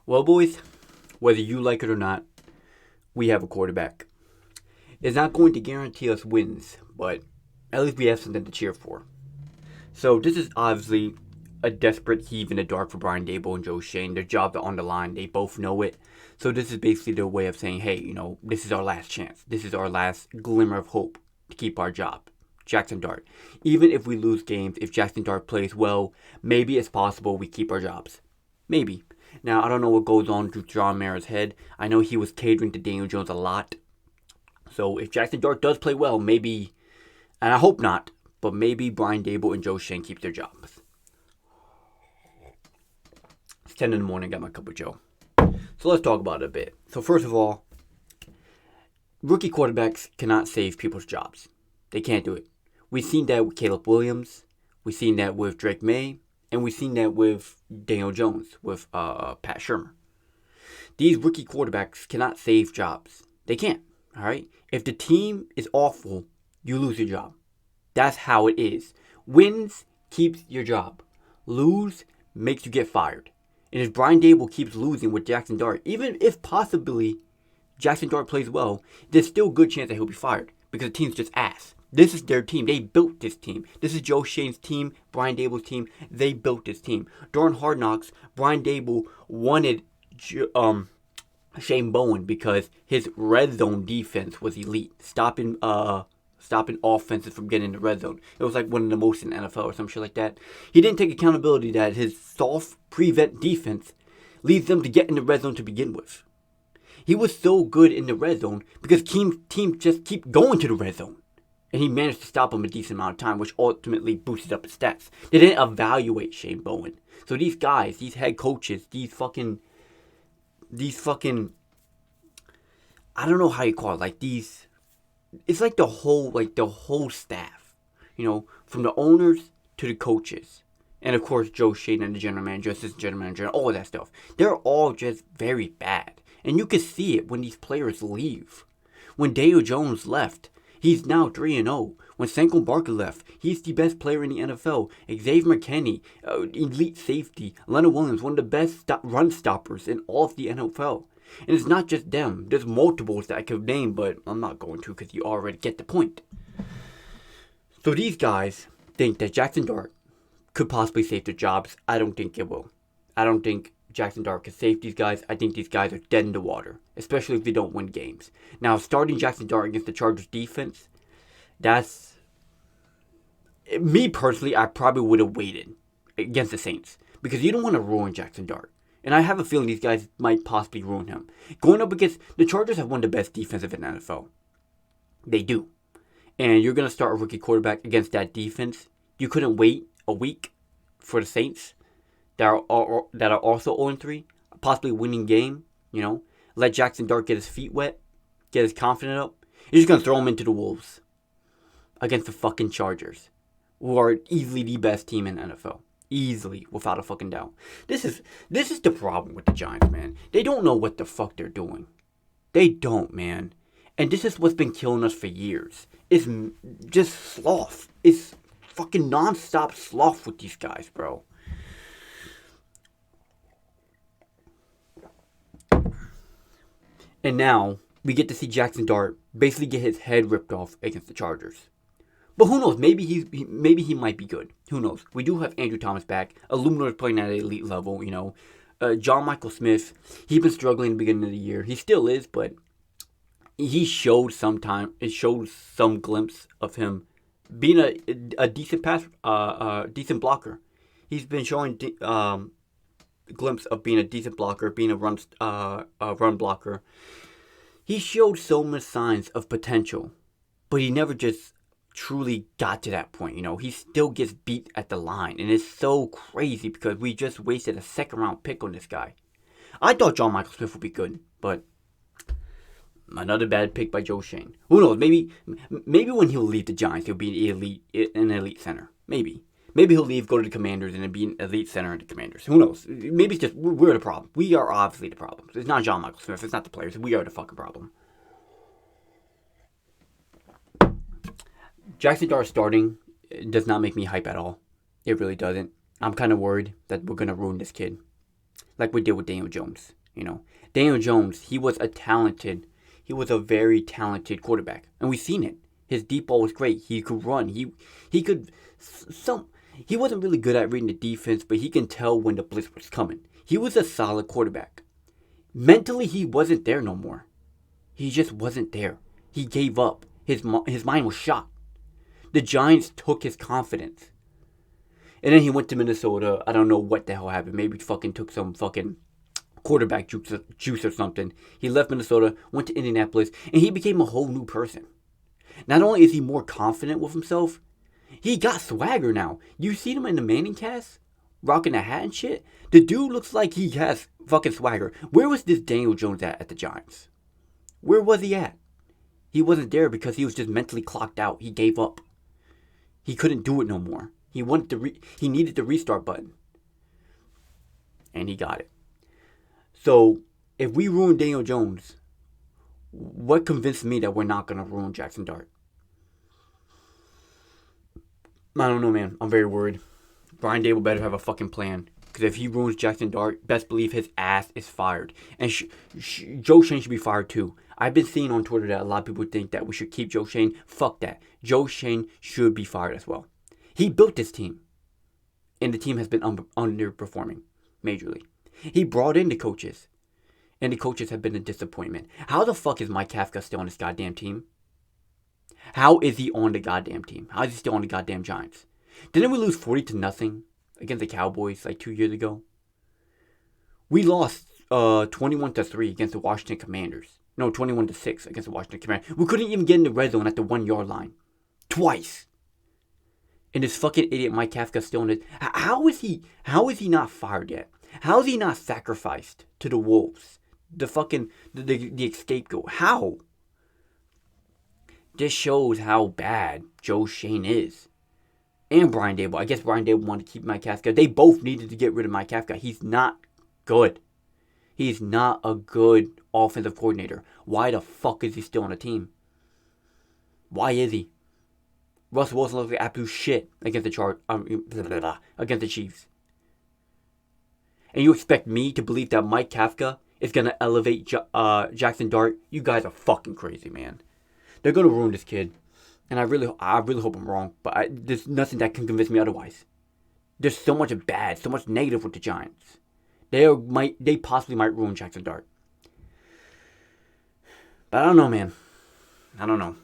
Well, boys, whether you like it or not, we have a quarterback. It's not going to guarantee us wins, but at least we have something to cheer for. So this is obviously a desperate heave in the dark for Brian Dable and Joe Shane. Their jobs are on the line. They both know it. So this is basically their way of saying, hey, this is our last chance. This is our last glimmer of hope to keep our job. Jaxson Dart. Even if we lose games, if Jaxson Dart plays well, maybe it's possible we keep our jobs. Maybe. Now, I don't know what goes on through John Mara's head. I know he was catering to Daniel Jones a lot. So if Jaxson Dart does play well, maybe, and I hope not, but maybe Brian Dable and Joe Shane keep their jobs. It's 10 in the morning, got my cup of Joe. So let's talk about it a bit. So first of all, rookie quarterbacks cannot save people's jobs. They can't do it. We've seen that with Caleb Williams. We've seen that with Drake May. And we've seen that with Daniel Jones, with Pat Shurmur. These rookie quarterbacks cannot save jobs. They can't, all right? If the team is awful, you lose your job. That's how it is. Wins keeps your job. Lose makes you get fired. And if Brian Dable keeps losing with Jaxson Dart, even if possibly Jaxson Dart plays well, there's still a good chance that he'll be fired because the team's just ass. This is their team. They built this team. This is Joe Shane's team, Brian Dable's team. They built this team. During Hard Knocks, Brian Dable wanted Shane Bowen because his red zone defense was elite, stopping offenses from getting in the red zone. It was like one of the most in the NFL or some shit like that. He didn't take accountability that his soft prevent defense leads them to get in the red zone to begin with. He was so good in the red zone because teams just keep going to the red zone. And he managed to stop him a decent amount of time, which ultimately boosted up his stats. They didn't evaluate Shane Bowen. So these guys, these head coaches, these fucking, I don't know how you call it, like these, it's like the whole staff, from the owners to the coaches. And of course, Joe Shane and the general manager, assistant general manager, all of that stuff. They're all just very bad. And you can see it when these players leave. When Daniel Jones left, he's now 3-0. When Saquon Barkley left, he's the best player in the NFL. Xavier McKinney, elite safety. Leonard Williams, one of the best run stoppers in all of the NFL. And it's not just them. There's multiples that I could name, but I'm not going to because you already get the point. So these guys think that Jaxson Dart could possibly save their jobs. I don't think it will. I don't think Jaxson Dart could save these guys. I think these guys are dead in the water, especially if they don't win games. Now, starting Jaxson Dart against the Chargers defense, that's... Me personally, I probably would have waited against the Saints because you don't want to ruin Jaxson Dart. And I have a feeling these guys might possibly ruin him. Going up against... The Chargers have one of the best defensive in the NFL. They do. And you're going to start a rookie quarterback against that defense. You couldn't wait a week for the Saints that are also 0-3, possibly winning game, let Jaxson Dart get his feet wet, get his confidence up. You're just going to throw him into the Wolves against the fucking Chargers, who are easily the best team in the NFL. Easily, without a fucking doubt. This is the problem with the Giants, man. They don't know what the fuck they're doing. They don't, man. And this is what's been killing us for years. It's just sloth. It's fucking non-stop sloth with these guys, bro. And now, we get to see Jaxson Dart basically get his head ripped off against the Chargers. But who knows? Maybe he might be good. Who knows? We do have Andrew Thomas back. Illuminator's playing at an elite level, John Michael Smith, he's been struggling at the beginning of the year. He still is, but he showed some glimpse of him being a decent decent blocker. He's been showing glimpse of being a decent blocker, being a run blocker. He showed so many signs of potential, but he never just truly got to that point. He still gets beat at the line, and it's so crazy because we just wasted a second round pick on this guy. I thought John Michael Smith would be good, but another bad pick by Joe Shane. Who knows? Maybe when he'll leave the Giants, he'll be an elite center. Maybe he'll leave, go to the Commanders, and then be an elite center in the Commanders. Who knows? Maybe it's just we're the problem. We are obviously the problem. It's not John Michael Smith. It's not the players. We are the fucking problem. Jaxson Dart starting does not make me hype at all. It really doesn't. I'm kind of worried that we're going to ruin this kid. like we did with Daniel Jones. Daniel Jones, he was a very talented quarterback, and we've seen it. His deep ball was great. He could run. He could some. He wasn't really good at reading the defense, but he can tell when the blitz was coming. He was a solid quarterback. Mentally, he wasn't there no more. He just wasn't there. He gave up. His mind was shot. The Giants took his confidence. And then he went to Minnesota. I don't know what the hell happened. Maybe fucking took some fucking quarterback juice or something. He left Minnesota, went to Indianapolis, and he became a whole new person. Not only is he more confident with himself, he got swagger now. You see him in the Manning cast, rocking a hat and shit. The dude looks like he has fucking swagger. Where was this Daniel Jones at the Giants? Where was he at? He wasn't there because he was just mentally clocked out. He gave up. He couldn't do it no more. He needed the restart button. And he got it. So, if we ruin Daniel Jones, what convinced me that we're not going to ruin Jaxson Dart? I don't know, man. I'm very worried. Brian Dable better have a fucking plan. Because if he ruins Jaxson Dart, best believe his ass is fired. And Joe Schoen should be fired too. I've been seeing on Twitter that a lot of people think that we should keep Joe Schoen. Fuck that. Joe Schoen should be fired as well. He built this team. And the team has been underperforming majorly. He brought in the coaches. And the coaches have been a disappointment. How the fuck is Mike Kafka still on this goddamn team? How is he on the goddamn team? How is he still on the goddamn Giants? Didn't we lose 40-0 against the Cowboys like 2 years ago? We lost 21-3 against the Washington Commanders. No, 21-6 against the Washington Commanders. We couldn't even get in the red zone at the 1 yard line. Twice. And this fucking idiot Mike Kafka still in it. How is he not fired yet? How is he not sacrificed to the Wolves? The fucking the scapegoat. How? This shows how bad Joe Schoen is. And Brian Dable. I guess Brian Dable wanted to keep Mike Kafka. They both needed to get rid of Mike Kafka. He's not good. He's not a good offensive coordinator. Why the fuck is he still on the team? Why is he? Russell Wilson looks like absolute shit against against the Chiefs. And you expect me to believe that Mike Kafka is going to elevate Jaxson Dart? You guys are fucking crazy, man. They're going to ruin this kid. And I really hope I'm wrong. But there's nothing that can convince me otherwise. There's so much bad, so much negative with the Giants. They possibly might ruin Jaxson Dart. But I don't know, man. I don't know.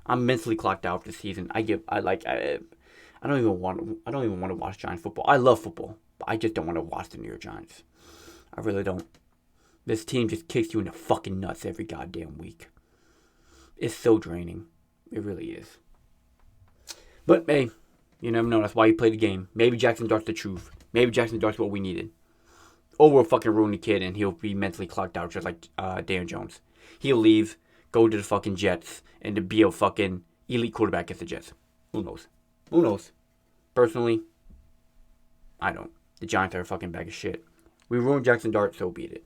I'm mentally clocked out this season. I don't even want to watch Giants football. I love football, but I just don't want to watch the New York Giants. I really don't. This team just kicks you in the fucking nuts every goddamn week. It's so draining. It really is. But hey, you never know. That's why you play the game. Maybe Jaxson Dart's the truth. Maybe Jaxson Dart's what we needed. Or we'll fucking ruin the kid and he'll be mentally clocked out just like Daniel Jones. He'll leave, go to the fucking Jets, and to be a fucking elite quarterback at the Jets. Who knows? Who knows? Personally, I don't. The Giants are a fucking bag of shit. We ruined Jaxson Dart, so be it.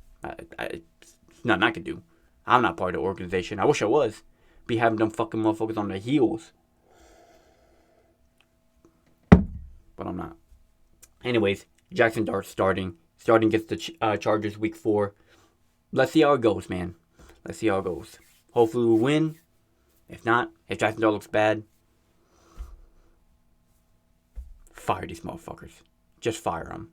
It's nothing I can do. I'm not part of the organization. I wish I was. Be having them fucking motherfuckers on their heels. But I'm not. Anyways, Jaxson Dart starting against the Chargers week 4. Let's see how it goes, man. Let's see how it goes. Hopefully we win. If not, if Jaxson Dart looks bad, fire these motherfuckers. Just fire them.